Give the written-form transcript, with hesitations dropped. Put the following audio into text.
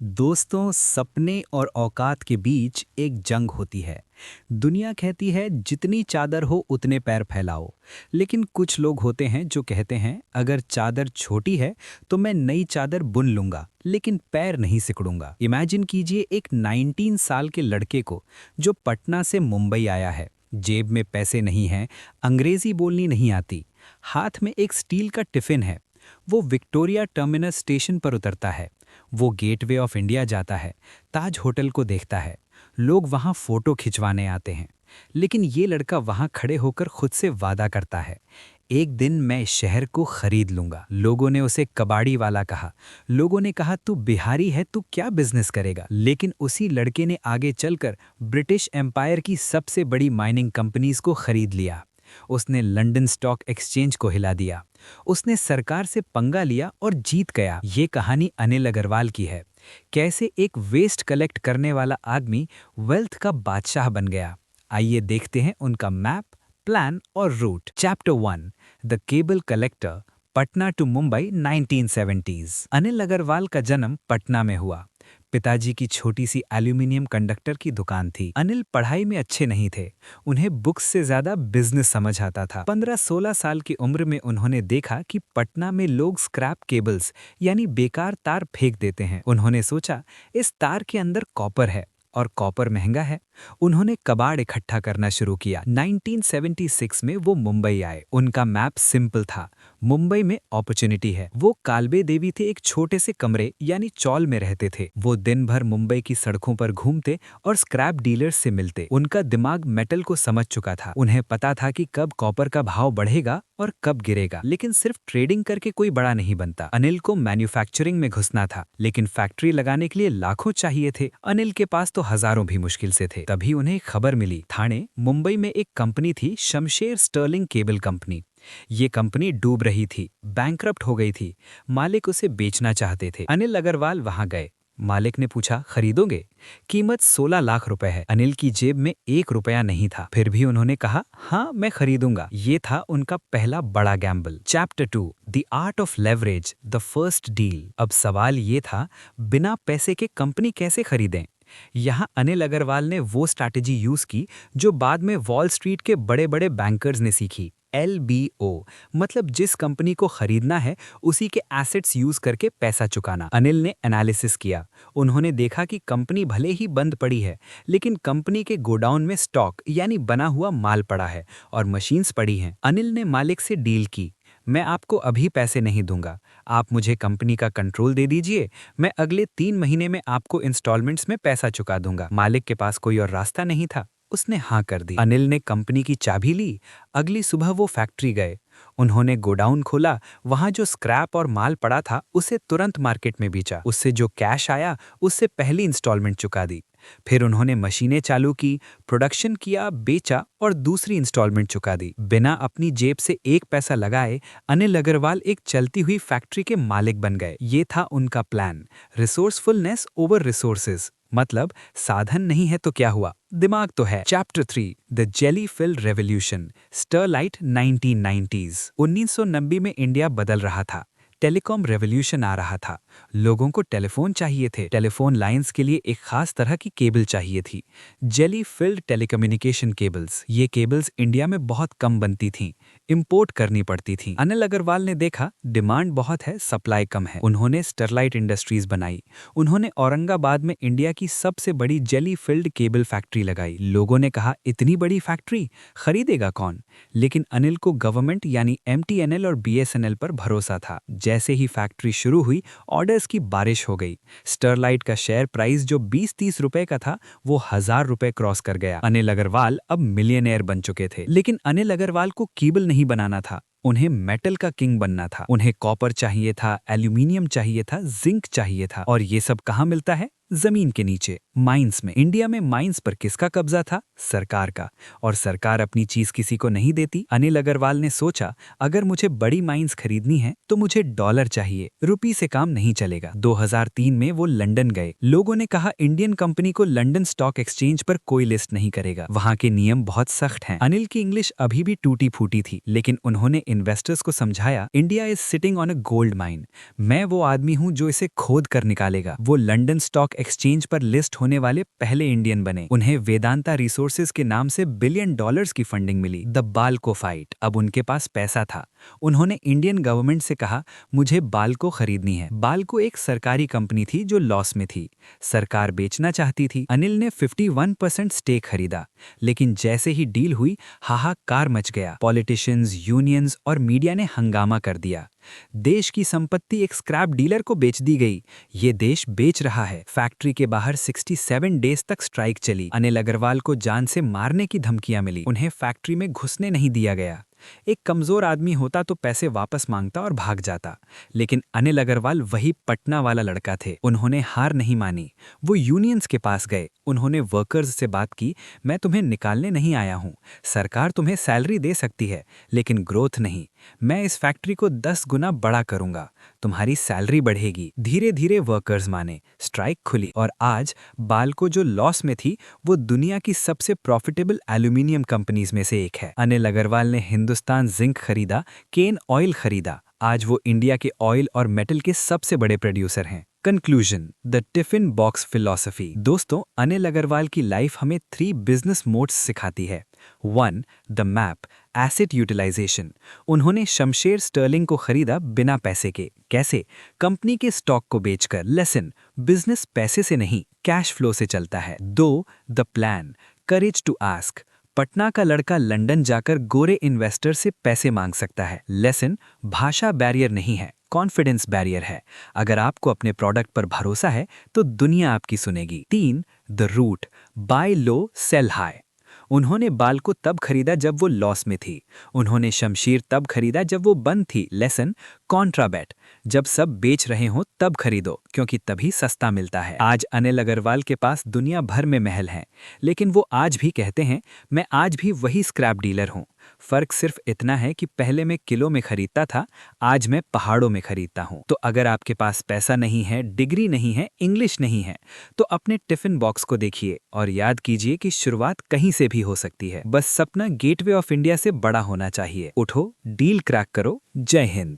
दोस्तों, सपने और औकात के बीच एक जंग होती है। दुनिया कहती है जितनी चादर हो उतने पैर फैलाओ। लेकिन कुछ लोग होते हैं जो कहते हैं अगर चादर छोटी है तो मैं नई चादर बुन लूंगा, लेकिन पैर नहीं सिकुड़ूंगा। इमेजिन कीजिए एक 19 साल के लड़के को जो पटना से मुंबई आया है। जेब में पैसे नहीं हैं, अंग्रेजी बोलनी नहीं आती, हाथ में एक स्टील का टिफिन है। वो विक्टोरिया टर्मिनस स्टेशन पर उतरता है। वो गेटवे ऑफ इंडिया जाता है, ताज होटल को देखता है। लोग वहाँ फोटो खिंचवाने आते हैं। लेकिन ये लड़का वहाँ खड़े होकर खुद से वादा करता है, एक दिन मैं इस शहर को खरीद लूंगा। लोगों ने उसे कबाड़ी वाला कहा। लोगों ने कहा तू बिहारी है, तू क्या बिजनेस करेगा। लेकिन उसी लड़के ने आगे चलकर ब्रिटिश एम्पायर की सबसे बड़ी माइनिंग कंपनीज को खरीद लिया। उसने लंदन स्टॉक एक्सचेंज को हिला दिया। उसने सरकार से पंगा लिया और जीत गया। ये कहानी अनिल अग्रवाल की है। कैसे एक वेस्ट कलेक्ट करने वाला आदमी वेल्थ का बादशाह बन गया। आइए देखते हैं उनका मैप, प्लान और route. Chapter 1, the cable collector, Patna to Mumbai 1970s। Anil Agarwal का जन्म पटना में हुआ। पिताजी की छोटी सी एल्यूमिनियम कंडक्टर की दुकान थी। अनिल पढ़ाई में अच्छे नहीं थे। उन्हें बुक्स से ज्यादा बिजनेस समझ आता था। 15-16 साल की उम्र में उन्होंने देखा कि पटना में लोग स्क्रैप केबल्स यानी बेकार तार फेंक देते हैं। उन्होंने सोचा इस तार के अंदर कॉपर है और कॉपर महंगा है। उन्होंने कबाड़ इकट्ठा करना शुरू किया। 1976 में वो मुंबई आए। उनका मैप सिंपल था, मुंबई में अपॉर्चुनिटी है। वो कालबे देवी थे, एक छोटे से कमरे यानी चौल में रहते थे। वो दिन भर मुंबई की सड़कों पर घूमते और स्क्रैप डीलर्स से मिलते। उनका दिमाग मेटल को समझ चुका था। उन्हें पता था कि कब कॉपर का भाव बढ़ेगा और कब गिरेगा। लेकिन सिर्फ ट्रेडिंग करके कोई बड़ा नहीं बनता। अनिल को मैन्युफैक्चरिंग में घुसना था, लेकिन फैक्ट्री लगाने के लिए लाखों चाहिए थे। अनिल के पास तो हजारों भी मुश्किल से थे। तभी उन्हें खबर मिली, ठाणे मुंबई में एक कंपनी थी, शमशेर स्टर्लिंग केबल कंपनी। ये कंपनी डूब रही थी, बैंकरप्ट हो गई थी। मालिक उसे बेचना चाहते थे। अनिल अग्रवाल वहां गए। मालिक ने पूछा खरीदोगे? कीमत 16 लाख रुपए है। अनिल की जेब में 1 रुपया नहीं था, फिर भी उन्होंने कहा हाँ मैं खरीदूंगा। ये था उनका पहला बड़ा Gamble. Chapter 2, the art of leverage, the first deal. अब सवाल ये था, बिना पैसे के कंपनी कैसे खरीदें? यहाँ अनिल अग्रवाल ने वो स्ट्रैटेजी यूज की जो बाद में वॉल स्ट्रीट के बड़े बड़े बैंकर्स ने सीखी। LBO मतलब जिस कंपनी को खरीदना है उसी के एसेट्स यूज करके पैसा चुकाना। अनिल ने एनालिसिस किया। उन्होंने देखा कि कंपनी भले ही बंद पड़ी है, लेकिन कंपनी के गोडाउन में स्टॉक यानी बना हुआ माल पड़ा है और मशीन्स पड़ी हैं। अनिल ने मालिक से डील की, मैं आपको अभी पैसे नहीं दूंगा, आप मुझे कंपनी का कंट्रोल दे दीजिए, मैं अगले 3 महीने में आपको इंस्टॉलमेंट्स में पैसा चुका दूंगा। मालिक के पास कोई और रास्ता नहीं था, उसने हाँ कर दी। अनिल ने कंपनी की चाबी ली। अगली सुबह वो फैक्ट्री गए। उन्होंने गोडाउन खोला। वहां जो स्क्रैप और माल पड़ा था उसे तुरंत मार्केट में बेचा। उससे जो कैश आया उससे पहली इंस्टॉलमेंट चुका दी। फिर उन्होंने मशीनें चालू की, प्रोडक्शन किया, बेचा और दूसरी इंस्टॉलमेंट चुका दी। बिना अपनी जेब से एक पैसा लगाए अनिल अग्रवाल एक चलती हुई फैक्ट्री के मालिक बन गए। ये था उनका प्लान, रिसोर्सफुलनेस ओवर रिसोर्सेज। मतलब साधन नहीं है तो क्या हुआ, दिमाग तो है। Chapter 3, the jelly field revolution, Sterlite 1990s। 1990 में इंडिया बदल रहा था। टेलीकॉम रेवोल्यूशन आ रहा था। लोगों को टेलीफोन चाहिए थे। टेलीफोन लाइंस के लिए एक खास तरह की केबल चाहिए थी, जेली फिल्ड टेलीकम्युनिकेशन केबल्स। ये केबल्स इंडिया में बहुत कम बनती थीं, इंपोर्ट करनी पड़ती थीं। अनिल अग्रवाल ने देखा डिमांड बहुत है, सप्लाई कम है। उन्होंने स्टरलाइट इंडस्ट्रीज बनाई। उन्होंने औरंगाबाद में इंडिया की सबसे बड़ी जेली फिल्ड केबल फैक्ट्री लगाई। लोगों ने कहा इतनी बड़ी फैक्ट्री खरीदेगा कौन? लेकिन अनिल को गवर्नमेंट यानी MTNL और BSNL पर भरोसा था। जैसे ही फैक्ट्री शुरू हुई ऑर्डर्स की बारिश हो गई। स्टरलाइट का शेयर प्राइस जो 20-30 रुपए का था वो 1000 रुपए क्रॉस कर गया। अनिल अग्रवाल अब मिलियनेयर बन चुके थे। लेकिन अनिल अग्रवाल को केबल नहीं बनाना था, उन्हें मेटल का किंग बनना था। उन्हें कॉपर चाहिए था, एल्यूमिनियम चाहिए था, जिंक चाहिए था। और ये सब कहाँ मिलता है? जमीन के नीचे, माइंस में। इंडिया में माइंस पर किसका कब्जा था? सरकार का। और सरकार अपनी चीज किसी को नहीं देती। अनिल अग्रवाल ने सोचा, अगर मुझे बड़ी माइंस खरीदनी है तो मुझे डॉलर चाहिए, रुपये से काम नहीं चलेगा। 2003 में वो लंदन गए। लोगों ने कहा इंडियन कंपनी को लंदन स्टॉक एक्सचेंज पर कोई लिस्ट नहीं करेगा, वहां के नियम बहुत सख्त हैं। अनिल की इंग्लिश अभी भी टूटी फूटी थी, लेकिन उन्होंने इन्वेस्टर्स को समझाया, India is sitting on a gold mine. मैं वो आदमी हूं जो इसे खोद कर निकालेगा। वो लंदन स्टॉक एक्सचेंज पर लिस्ट होने वाले पहले इंडियन बने। उन्हें वेदांता रिसोर्सेज के नाम से $1 बिलियन की फंडिंग मिली। The Balco fight. अब उनके पास पैसा था। उन्होंने इंडियन गवर्नमेंट से कहा, मुझे बाल्को खरीदनी है। बाल्को एक सरकारी कंपनी थी जो लॉस में थी। सरकार बेचना चाहती थी। अनिल ने 51% स्टेक खरीदा, लेकिन जैसे ही डील हुई, हाहाकार मच गया। पॉलिटिशियंस, यूनियंस और मीडिया ने हंगामा कर दिया। देश की संपत्ति एक स्क्रैप डीलर को बेच दी गई। ये देश बेच रहा है। फैक्ट्री के बाहर 67 डेज तक स्ट्राइक चली। अनिल अग्रवाल को जान से मारने की धमकियां मिली। उन्हें फैक्ट्री में घुसने नहीं दिया गया। एक कमजोर आदमी होता तो पैसे वापस मांगता और भाग जाता, लेकिन अनिल अग्रवाल वही पटना वाला लड़का थे। उन्होंने हार नहीं मानी। वो यूनियंस के पास गए। उन्होंने वर्कर्स से बात की, मैं तुम्हें निकालने नहीं आया हूं। सरकार तुम्हें सैलरी दे सकती है, लेकिन ग्रोथ नहीं। मैं इस फैक्ट्री को 10 गुना बड़ा करूंगा, तुम्हारी सैलरी बढ़ेगी। धीरे धीरे वर्कर्स माने, स्ट्राइक खुली और आज बाल्को जो लॉस में थी, वो दुनिया की सबसे प्रॉफिटेबल एल्यूमिनियम कंपनीज में से एक है। अनिल अग्रवाल ने हिंदुस्तान जिंक खरीदा, केन ऑयल खरीदा। आज वो इंडिया के ऑयल और मेटल के सबसे बड़े प्रोड्यूसर हैं। Conclusion, the tiffin box philosophy. दोस्तों, अनिल अग्रवाल की लाइफ हमें 3 बिजनेस मोड्स सिखाती है। 1. The map, asset utilization. उन्होंने शमशेर स्टर्लिंग को खरीदा बिना पैसे के। कैसे? कंपनी के स्टॉक को बेचकर। लेसन, बिजनेस पैसे से नहीं, कैश फ्लो से चलता है। 2. The plan, courage to ask. Patna का लड़का लंदन जाकर गोरे इन्वेस्टर से पैसे मांग सकता है। लेसन, भाषा बैरियर नहीं है, कॉन्फिडेंस बैरियर है। अगर आपको अपने प्रोडक्ट पर भरोसा है तो दुनिया आपकी सुनेगी। 3. The route, buy low sell high. उन्होंने बाल्को तब खरीदा जब वो लॉस में थी। उन्होंने शमशीर तब खरीदा जब वो बंद थी। लेसन, कॉन्ट्राबेट, जब सब बेच रहे हों तब खरीदो, क्योंकि तभी सस्ता मिलता है। आज अनिल अग्रवाल के पास दुनिया भर में महल हैं, लेकिन वो आज भी कहते हैं, मैं आज भी वही स्क्रैप डीलर हूँ। फर्क सिर्फ इतना है कि पहले मैं किलो में खरीदता था, आज मैं पहाड़ों में खरीदता हूँ। तो अगर आपके पास पैसा नहीं है, डिग्री नहीं है, इंग्लिश नहीं है, तो अपने टिफिन बॉक्स को देखिए और याद कीजिए कि शुरुआत कहीं से भी हो सकती है। बस सपना गेटवे ऑफ इंडिया से बड़ा होना चाहिए। उठो, डील क्रैक करो। जय हिंद।